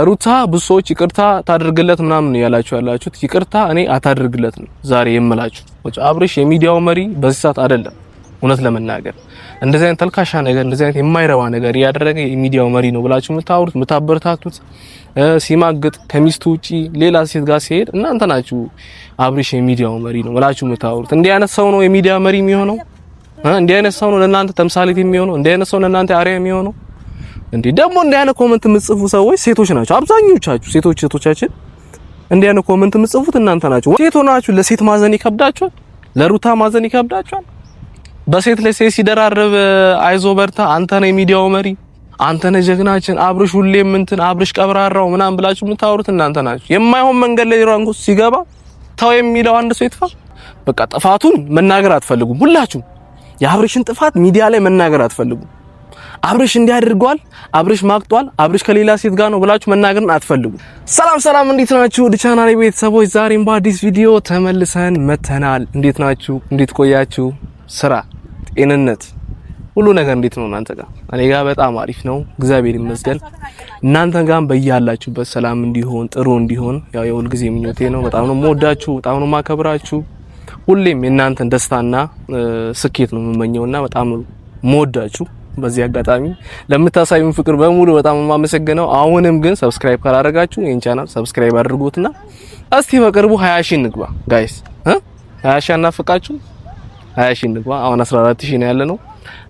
ሩታ ብዙ ሰዎች ይቅርታ ታደርግለት ምናምን ያላችሁ ያላችሁት ይቅርታ እኔ አታደርግለት ነው ዛሬ የምላችሁ። አብርሽ የሚዲያው መሪ በዚህ ሰዓት አይደለም። እውነት ለመናገር እንደዚህ አይነት ተልካሻ ነገር እንደዚህ አይነት የማይረባ ነገር ያደረገ የሚዲያው መሪ ነው ብላችሁ የምታወሩት የምታበረታቱት ሲማግጥ ከሚስቱ ውጪ ሌላ ሴት ጋር ሲሄድ እናንተ ናችሁ አብርሽ የሚዲያው መሪ ነው ብላችሁ የምታወሩት። እንዲህ አይነት ሰው ነው የሚዲያ መሪ የሚሆነው? እንዲህ አይነት ሰው ነው ለእናንተ ተምሳሌት የሚሆነው? እንዲህ አይነት ሰው ለእናንተ አርአያ የሚሆነው? እንዴ ደግሞ እንዲህ አይነት ኮሜንት የምትጽፉ ሰዎች ሴቶች ናቸው። አብዛኞቻችሁ ሴቶቻችን እንዲህ አይነት ኮሜንት የምትጽፉት እናንተ ናችሁ። ሴት ሆናችሁ ለሴት ማዘን ይከብዳችኋል? ለሩታ ማዘን ይከብዳችኋል? በሴት ላይ ሴት ሲደራረብ አይዞ በርታ አንተ ነህ የሚዲያው መሪ አንተ ነህ ጀግናችን አብርሽ ሁሌም እንትን አብርሽ ቀብራራው ምናምን ብላችሁ የምታወሩት እናንተ ናችሁ። የማይሆን መንገድ ላይ ራንኩ ሲገባ ተው የሚለው አንድ ሰው ይጥፋ። በቃ ጥፋቱን መናገር አትፈልጉም ሁላችሁ። የአብርሽን ጥፋት ሚዲያ ላይ መናገር አትፈልጉም። አብርሽ እንዲያደርጓል አብርሽ ማቅጧል አብርሽ ከሌላ ሴት ጋር ነው ብላችሁ መናገርን አትፈልጉ። ሰላም እንዴት ናችሁ? ወደ ቻናሌ ቤተሰቦች ዛሬም በአዲስ ቪዲዮ ተመልሰን መተናል። እንዴት ናችሁ? እንዴት ቆያችሁ? ስራ፣ ጤንነት፣ ሁሉ ነገር እንዴት ነው እናንተ ጋር? እኔ ጋር በጣም አሪፍ ነው እግዚአብሔር ይመስገን። እናንተ ጋርም በያላችሁበት ሰላም እንዲሆን ጥሩ እንዲሆን ያው የሁል ጊዜ ምኞቴ ነው። በጣም ነው የምወዳችሁ፣ በጣም ነው የማከብራችሁ። ሁሌም የእናንተን ደስታና ስኬት ነው የምመኘውና በጣም ነው የምወዳችሁ። በዚህ አጋጣሚ ለምታሳዩን ፍቅር በሙሉ በጣም የማመሰግነው። አሁንም ግን ሰብስክራይብ ካላደረጋችሁ ይሄን ቻናል ሰብስክራይብ አድርጉትና እስቲ በቅርቡ 20 ሺህ እንግባ ጋይስ። 20 ሺህ እናፍቃችሁ 20 ሺህ እንግባ። አሁን 14 ሺህ ነው ያለነው።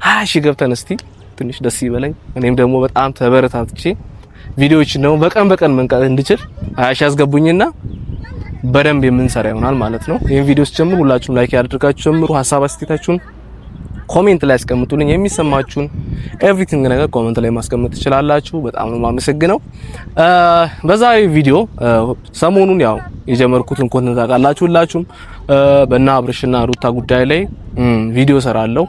20 ሺህ ገብተን እስቲ ትንሽ ደስ ይበለኝ። እኔም ደግሞ በጣም ተበረታትቼ ቪዲዮዎች ነው በቀን መንቀል እንድችል 20 ሺህ አስገቡኝና በደንብ የምንሰራ ይሆናል ማለት ነው። ይሄን ቪዲዮስ ጀምሩ፣ ሁላችሁም ላይክ ያድርጋችሁ ጀምሩ። ሀሳብ አስተያየታችሁን ኮሜንት ላይ አስቀምጡልኝ። የሚሰማችሁን ኤቭሪቲንግ ነገር ኮሜንት ላይ ማስቀመጥ ትችላላችሁ። በጣም ነው የማመሰግነው። በዛሬው ቪዲዮ ሰሞኑን ያው የጀመርኩትን ኮንተንት ታውቃላችሁ ሁላችሁም። በእና አብርሽና ሩታ ጉዳይ ላይ ቪዲዮ ሰራለሁ።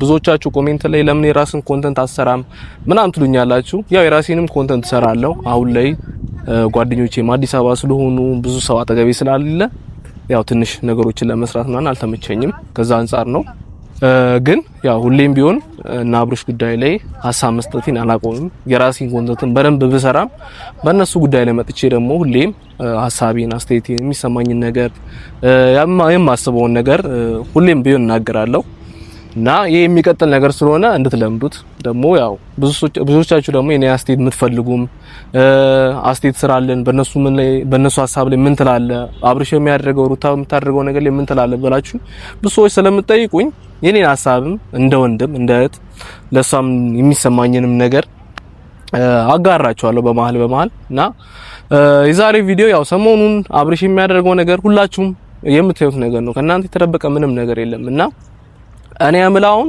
ብዙዎቻችሁ ኮሜንት ላይ ለምን የራስን ኮንተንት አሰራም ምናምን ትሉኛላችሁ። ያው የራሴንም ኮንተንት ሰራለሁ። አሁን ላይ ጓደኞቼም አዲስ አበባ ስለሆኑ ብዙ ሰው አጠገቤ ስላለ ያው ትንሽ ነገሮችን ለመስራት ምናምን አልተመቸኝም። ከዛ አንፃር ነው ግን ያው ሁሌም ቢሆን እና አብርሽ ጉዳይ ላይ ሀሳብ መስጠቴን አላቆምም። የራሴን ኮንተንትን በደንብ ብሰራም በእነሱ ጉዳይ ላይ መጥቼ ደግሞ ሁሌም ሀሳቤን አስተያየቴን የሚሰማኝን ነገር የማስበውን ነገር ሁሌም ቢሆን እናገራለሁ እና ይሄ የሚቀጥል ነገር ስለሆነ እንድትለምዱት ደግሞ ያው ብዙዎቻችሁ ደግሞ የኔ አስተያየት የምትፈልጉም አስተያየት ስራለን በእነሱ ሀሳብ ላይ ምን ትላለህ አብርሽ የሚያደርገው ሩታ የምታደርገው ነገር ላይ ምን ትላለህ ብላችሁ ብዙ ሰዎች ስለምትጠይቁኝ የኔን ሀሳብም እንደ ወንድም እንደ እህት ለሷም የሚሰማኝንም ነገር አጋራችኋለሁ በመሃል እና የዛሬ ቪዲዮ ያው ሰሞኑን አብርሽ የሚያደርገው ነገር ሁላችሁም የምታዩት ነገር ነው። ከእናንተ የተደበቀ ምንም ነገር የለምና እኔ አምላውን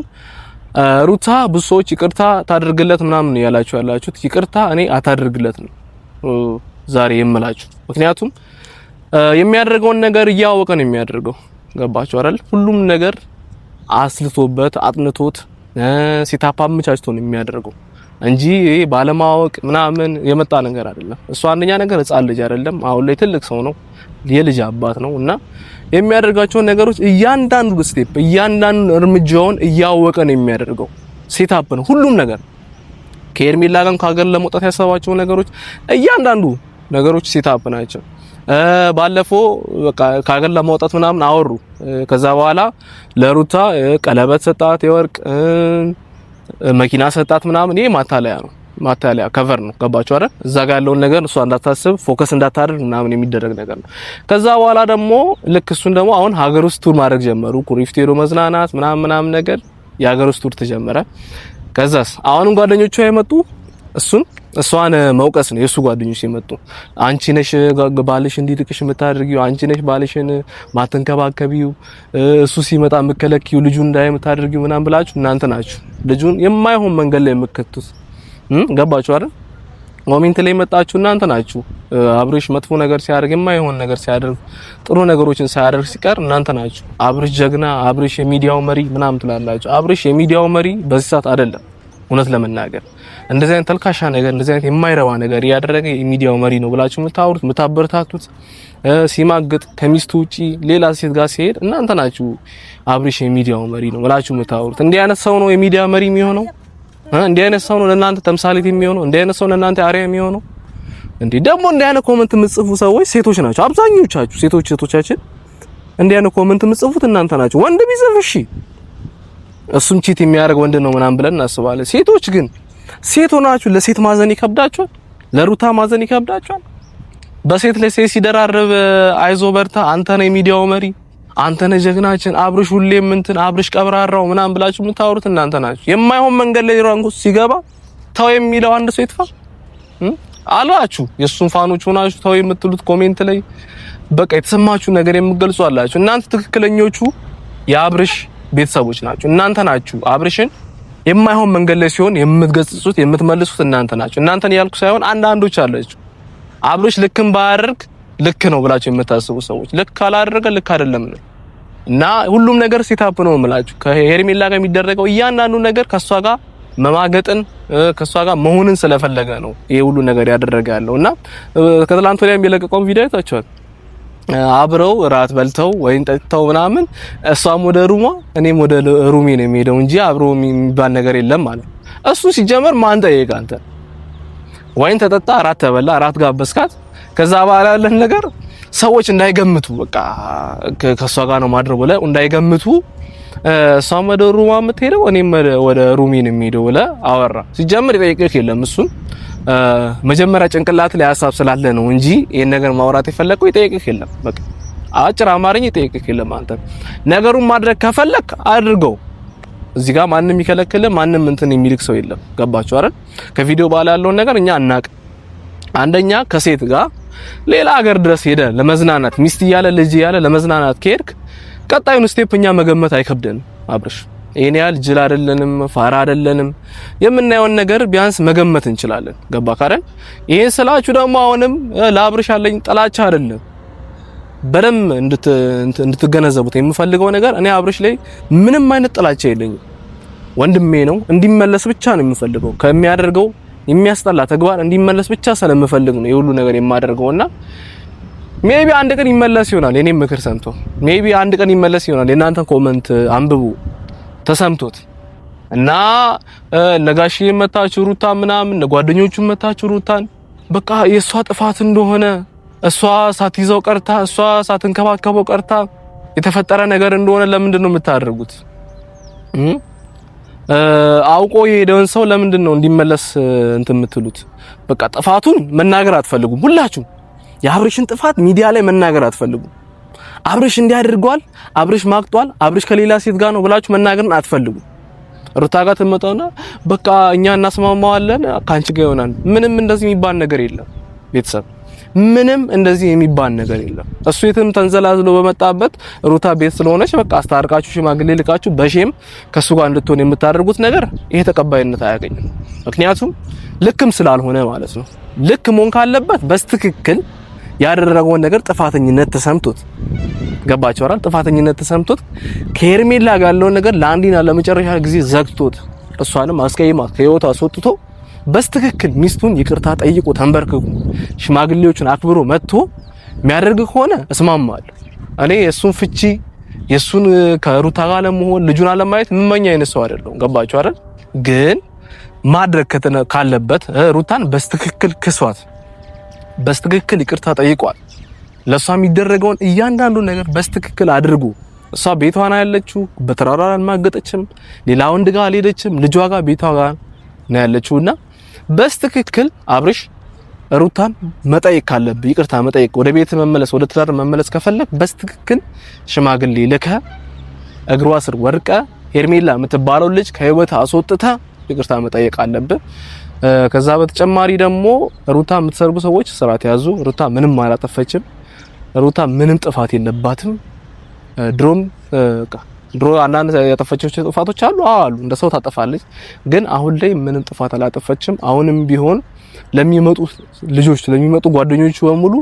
ሩታ ብዙ ሰዎች ይቅርታ ታደርግለት ምናምን ያላችሁ ያላችሁት ይቅርታ እኔ አታደርግለት ነው ዛሬ የምላችሁ። ምክንያቱም የሚያደርገውን ነገር እያወቀ ነው የሚያደርገው። ገባችሁ አይደል? ሁሉም ነገር አስልቶበት አጥንቶት ሲታፓ አመቻችቶ ነው የሚያደርገው እንጂ ይሄ ባለማወቅ ምናምን የመጣ ነገር አይደለም። እሱ አንደኛ ነገር ህፃን ልጅ አይደለም፣ አሁን ላይ ትልቅ ሰው ነው፣ የልጅ አባት ነው እና የሚያደርጋቸው ነገሮች እያንዳንዱ ስቴፕ እያንዳንዱ እርምጃውን እያወቀ ነው የሚያደርገው። ሴታፕ ነው ሁሉም ነገር። ከኤርሜላ ጋር ከሀገር ለመውጣት ያሰባቸው ነገሮች እያንዳንዱ ነገሮች ሴታፕ ናቸው። ባለፈው በቃ ከሀገር ለማውጣት ምናምን አወሩ። ከዛ በኋላ ለሩታ ቀለበት ሰጣት፣ የወርቅ መኪና ሰጣት ምናምን። ይሄ ማታለያ ከቨር ነው። ገባችሁ አይደል? እዛ ጋር ያለውን ነገር እሷ እንዳታስብ ፎከስ እንዳታደርግ ምናምን የሚደረግ ነገር ነው። ከዛ በኋላ ደግሞ ልክ እሱን ደግሞ አሁን ሀገር ውስጥ ቱር ማድረግ ጀመሩ። ኩሪፍቱ ሄዶ መዝናናት ምናምን ነገር የሀገር ውስጥ ቱር ተጀመረ። ከዛስ አሁንም ጓደኞቿ የመጡ እሷን መውቀስ ነው። የሱ ጓደኞች የመጡ አንቺ ነሽ ባልሽ እንዲርቅሽ የምታደርጊው፣ አንቺ ነሽ ባልሽን ማተንከባከቢው፣ እሱ ሲመጣ የምከለኪው፣ ልጁን እንዳይ የምታደርጊው ምናምን ብላችሁ እናንተ ናችሁ ልጁን የማይሆን መንገድ ላይ የምትከቱት። ገባችሁ አይደል? ኮሜንት ላይ መጣችሁ እናንተ ናችሁ። አብርሽ መጥፎ ነገር ሲያደርግ የማይሆን ነገር ሲያደርግ ጥሩ ነገሮችን ሳያደርግ ሲቀር እናንተ ናችሁ አብርሽ ጀግና፣ አብርሽ የሚዲያው መሪ ምናምን ትላላችሁ። አብርሽ የሚዲያው መሪ በዚህ ሰዓት አይደለም። እውነት ለመናገር እንደዚህ አይነት ተልካሻ ነገር እንደዚህ አይነት የማይረባ ነገር ያደረገ የሚዲያው መሪ ነው ብላችሁ የምታወሩት የምታበረታቱት ሲማግጥ ከሚስቱ ውጪ ሌላ ሴት ጋር ሲሄድ እናንተ ናችሁ አብርሽ የሚዲያው መሪ ነው ብላችሁ የምታወሩት። እንዲህ አይነት ሰው ነው የሚዲያ መሪ የሚሆነው? እንዲህ አይነት ሰው ነው ለእናንተ ተምሳሌት የሚሆነው? እንዲህ አይነት ሰው ለእናንተ አርአያ የሚሆነው? እንዴ ደግሞ እንዲህ አይነት ኮሜንት የምትጽፉ ሰዎች ሴቶች ናቸው አብዛኞቻችሁ ሴቶቻችን እንዲህ አይነት ኮሜንት የምትጽፉት እናንተ ናችሁ ወንድ ቢጽፍ እሺ እሱም ቺት የሚያደርግ ወንድ ነው ምናምን ብለን እናስባለን ሴቶች ግን ሴት ሆናችሁ ለሴት ማዘን ይከብዳችኋል ለሩታ ማዘን ይከብዳችኋል በሴት ላይ ሴት ሲደራረብ አይዞ በርታ አንተ ነህ የሚዲያው መሪ አንተ ነህ ጀግናችን አብርሽ ሁሌም እንትን አብርሽ ቀብራራው ምናምን ብላችሁ የምታወሩት እናንተ ናችሁ የማይሆን መንገድ ላይ ራንኩ ሲገባ ተው የሚለው አንድ ሰው ይጥፋ አላችሁ የሱን ፋኖች ሆናችሁ ተው የምትሉት ኮሜንት ላይ በቃ የተሰማችሁ ነገር የምትገልጹ አላችሁ እናንተ ትክክለኞቹ የአብርሽ ቤተሰቦች ናችሁ እናንተ ናችሁ አብርሽን የማይሆን መንገድ ላይ ሲሆን የምትገጽጹት የምትመልሱት እናንተ ናችሁ እናንተን ያልኩ ሳይሆን አንዳንዶች አላችሁ አብርሽ ልክም ባያደርግ ልክ ነው ብላችሁ የምታስቡ ሰዎች ልክ አላደረገ ልክ አይደለም ነው እና ሁሉም ነገር ሴታፕ ነው የምላችሁ ከሄርሜላ ጋር የሚደረገው እያንዳንዱ ነገር ከሷ ጋር መማገጥን ከሷ ጋር መሆንን ስለፈለገ ነው ይሄ ሁሉ ነገር ያደረገ ያለውና ከትላንት ወዲያም የለቀቀው ቪዲዮ አይታችኋል አብረው ራት በልተው ወይን ጠጥተው ምናምን እሷም ወደ ሩሟ እኔም ወደ ሩሜ ነው የሚሄደው እንጂ አብረው የሚባል ነገር የለም ማለት እሱ ሲጀመር ማን ጠየቀ አንተ ወይን ተጠጣ ራት ተበላ ራት ጋበስካት ከዛ በኋላ ያለን ነገር ሰዎች እንዳይገምቱ በቃ ከሷ ጋር ነው ማድረው ብለ እንዳይገምቱ እሷም ወደ ሩሟ የምትሄደው እኔም ወደ ሩሜ ነው የሚሄደው ብለ አወራ ሲጀመር ይጠይቅህ የለም እሱን መጀመሪያ ጭንቅላት ላይ ሐሳብ ስላለ ነው እንጂ ይሄን ነገር ማውራት የፈለከው ይጠይቅህ የለም በቃ አጭር አማርኛ ይጠይቅህ የለም አንተ ነገሩን ማድረግ ከፈለክ አድርገው እዚህ ጋር ማንንም ይከለክል ማንንም እንትን የሚልክ ሰው የለም ገባችሁ አይደል ከቪዲዮ በኋላ ያለውን ነገር እኛ አናቅ አንደኛ ከሴት ጋር ሌላ ሀገር ድረስ ሄደ ለመዝናናት ሚስት ያለ ልጅ ያለ ለመዝናናት ከሄድክ ቀጣዩን ስቴፕ እኛ መገመት አይከብደንም አብርሽ ይሄን ያህል ጅል አይደለንም ፋራ አይደለንም የምናየውን ነገር ቢያንስ መገመት እንችላለን ገባክ አይደል ይሄን ስላችሁ ደግሞ አሁንም ለአብርሽ ያለኝ ጥላቻ አይደለም በደም እንድትገነዘቡት የምፈልገው ነገር እኔ አብርሽ ላይ ምንም አይነት ጥላቻ የለኝም ወንድሜ ነው እንዲመለስ ብቻ ነው የምፈልገው ከሚያደርገው የሚያስጠላ ተግባር እንዲመለስ ብቻ ስለምፈልግ ነው የሁሉ ነገር የማደርገውና ሜቢ አንድ ቀን ይመለስ ይሆናል የኔ ምክር ሰምቶ ሜቢ አንድ ቀን ይመለስ ይሆናል የናንተ ኮሜንት አንብቡ ተሰምቶት እና ነጋሺ መታችሁ ሩታ ምናምን ጓደኞቹ መታችሁ ሩታን በቃ የሷ ጥፋት እንደሆነ እሷ ሳትይዘው ቀርታ እሷ ሳትንከባከበው ቀርታ የተፈጠረ ነገር እንደሆነ ለምንድን ነው የምታደርጉት አውቆ የሄደውን ሰው ለምንድን ነው እንዲመለስ እንትን የምትሉት በቃ ጥፋቱን መናገር አትፈልጉም ሁላችሁ የአብርሽን ጥፋት ሚዲያ ላይ መናገር አትፈልጉም አብርሽ እንዲያደርጓል አብርሽ ማቅጧል አብርሽ ከሌላ ሴት ጋር ነው ብላችሁ መናገርን አትፈልጉም ሩታ ጋር ተመጣውና በቃ እኛ እናስማማዋለን ካንቺ ጋር ይሆናል ምንም እንደዚህ የሚባል ነገር የለም ቤተሰብ ምንም እንደዚህ የሚባል ነገር የለም እሱ የትም ተንዘላዝሎ በመጣበት ሩታ ቤት ስለሆነች በቃ አስታርቃችሁ ሽማግሌ ልካችሁ በሼም ከሱ ጋር እንድትሆን የምታደርጉት ነገር ይሄ ተቀባይነት አያገኝም ምክንያቱም ልክም ስላልሆነ ማለት ነው ልክ መሆን ካለበት በስትክክል ያደረገውን ነገር ጥፋተኝነት ተሰምቶት ገባችሁ አይደል ጥፋተኝነት ተሰምቶት ከሄርሜላ ጋር ያለውን ነገር ለአንዲና ለመጨረሻ ጊዜ ዘግቶት እሷንም አስቀይማት ከህይወቷ አስወጥቶ በስትክክል ሚስቱን ይቅርታ ጠይቆ ተንበርክኮ ሽማግሌዎችን አክብሮ መጥቶ የሚያደርግ ከሆነ እስማማለሁ እኔ የሱን ፍቺ የሱን ከሩታ ጋር ለመሆን ልጁን አለማየት ምመኛ አይነት ሰው አይደለም ገባችሁ አይደል ግን ማድረግ ካለበት ሩታን በስትክክል ክሷት በስትክክል ይቅርታ ጠይቋል ለሷ የሚደረገውን እያንዳንዱ ነገር በስትክክል አድርጉ እሷ ቤቷ ነው ያለችው በተራራ አልማገጠችም ሌላ ወንድ ጋር አልሄደችም ልጇ ጋር ቤቷ ጋር ነው ያለችውና በስትክክል አብርሽ ሩታን መጠየቅ ካለብህ ይቅርታ መጠየቅ ወደ ቤት መመለስ ወደ ትዳር መመለስ ከፈለክ በስትክክል ሽማግሌ ልከ እግሯ ስር ወርቀ ሄርሜላ የምትባለው ልጅ ከህይወት አስወጥተ ይቅርታ መጠየቅ አለብህ ከዛ በተጨማሪ ደግሞ ሩታ የምትሰርጉ ሰዎች ስርዓት ያዙ ሩታ ምንም አላጠፈችም ሩታ ምንም ጥፋት የለባትም ድሮ አንዳንድ ያጠፈቻቸው ጥፋቶች አሉ እንደ ሰው ታጠፋለች ግን አሁን ላይ ምንም ጥፋት አላጠፈችም አሁንም ቢሆን ለሚመጡ ልጆች ለሚመጡ ጓደኞቹ በሙሉ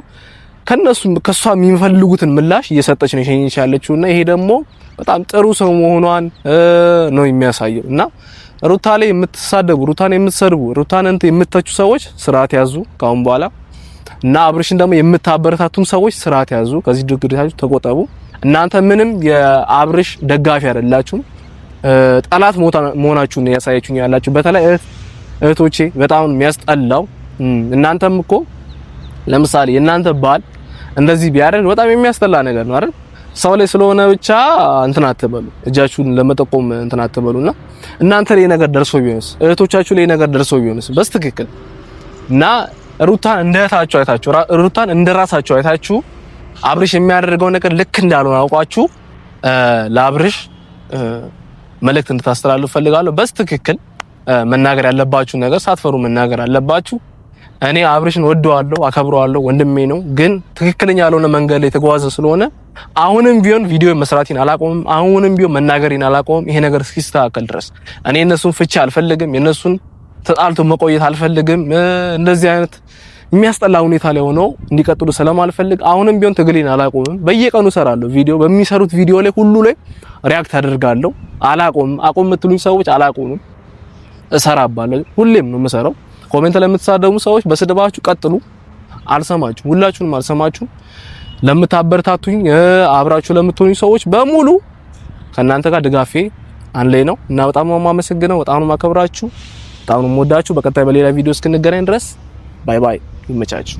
ከሷ የሚፈልጉትን ምላሽ እየሰጠች ነው የሸኘች ያለችውና ይሄ ደግሞ በጣም ጥሩ ሰው መሆኗን ነው የሚያሳየው እና ሩታ ላይ የምትሳደቡ ሩታን የምትሰርቡ ሩታን የምትተቹ ሰዎች ስርዓት ያዙ ካሁን በኋላ እና አብርሽን ደግሞ የምታበረታቱም ሰዎች ስርዓት ያዙ ከዚህ ድርጊታችሁ ተቆጠቡ እናንተ ምንም የአብርሽ ደጋፊ አይደላችሁም ጠላት መሆናችሁን ያሳያችሁኝ ያላችሁ በተለይ እህቶቼ በጣም የሚያስጠላው እናንተም እኮ ለምሳሌ የእናንተ ባል እንደዚህ ቢያደርግ በጣም የሚያስጠላ ነገር ነው አይደል? ሰው ላይ ስለሆነ ብቻ እንትን አትበሉ፣ እጃችሁን ለመጠቆም እንትን አትበሉና እናንተ ላይ ነገር ደርሶ ቢሆንስ፣ እህቶቻችሁ ላይ ነገር ደርሶ ቢሆንስ በስትክክል እና ሩታን እንደታችሁ አይታችሁ ሩታን እንደራሳችሁ አይታችሁ አብርሽ የሚያደርገው ነገር ልክ እንዳልሆነ አውቃችሁ ለአብርሽ መልእክት እንድታስተላልፉ ፈልጋለሁ። በስትክክል መናገር ያለባችሁ ነገር ሳትፈሩ መናገር አለባችሁ። እኔ አብርሽን ወደዋለሁ፣ አከብረዋለሁ፣ ወንድሜ ነው። ግን ትክክለኛ ያልሆነ መንገድ ላይ የተጓዘ ስለሆነ አሁንም ቢሆን ቪዲዮ መስራቴን አላቆምም። አሁንም ቢሆን መናገሬን አላቆምም። ይሄ ነገር እስኪስተካከል ድረስ እኔ እነሱን ፍቺ አልፈልግም። የነሱን ተጣልቶ መቆየት አልፈልግም። እንደዚህ አይነት የሚያስጠላ ሁኔታ ላይ ሆነው እንዲቀጥሉ ስለማልፈልግ አሁንም ቢሆን ትግሌን አላቆምም። በየቀኑ እሰራለሁ ቪዲዮ፣ በሚሰሩት ቪዲዮ ላይ ሁሉ ላይ ሪያክት አደርጋለሁ። አላቆምም። አቆም የምትሉኝ ሰዎች አላቆምም፣ እሰራባለሁ። ሁሌም ነው የምሰራው። ኮሜንት ላይ የምትሳደቡ ሰዎች በስድባችሁ ቀጥሉ። አልሰማችሁም፣ ሁላችሁንም አልሰማችሁም። ለምታበረታቱኝ አብራችሁ ለምትሆኑ ሰዎች በሙሉ ከእናንተ ጋር ድጋፌ አንድ ላይ ነው እና በጣም ነው የማመሰግነው። በጣም ነው የማከብራችሁ። በጣም ነው የምወዳችሁ። በቀጣይ በሌላ ቪዲዮ እስክንገናኝ ድረስ ባይ ባይ። ይመቻችሁ።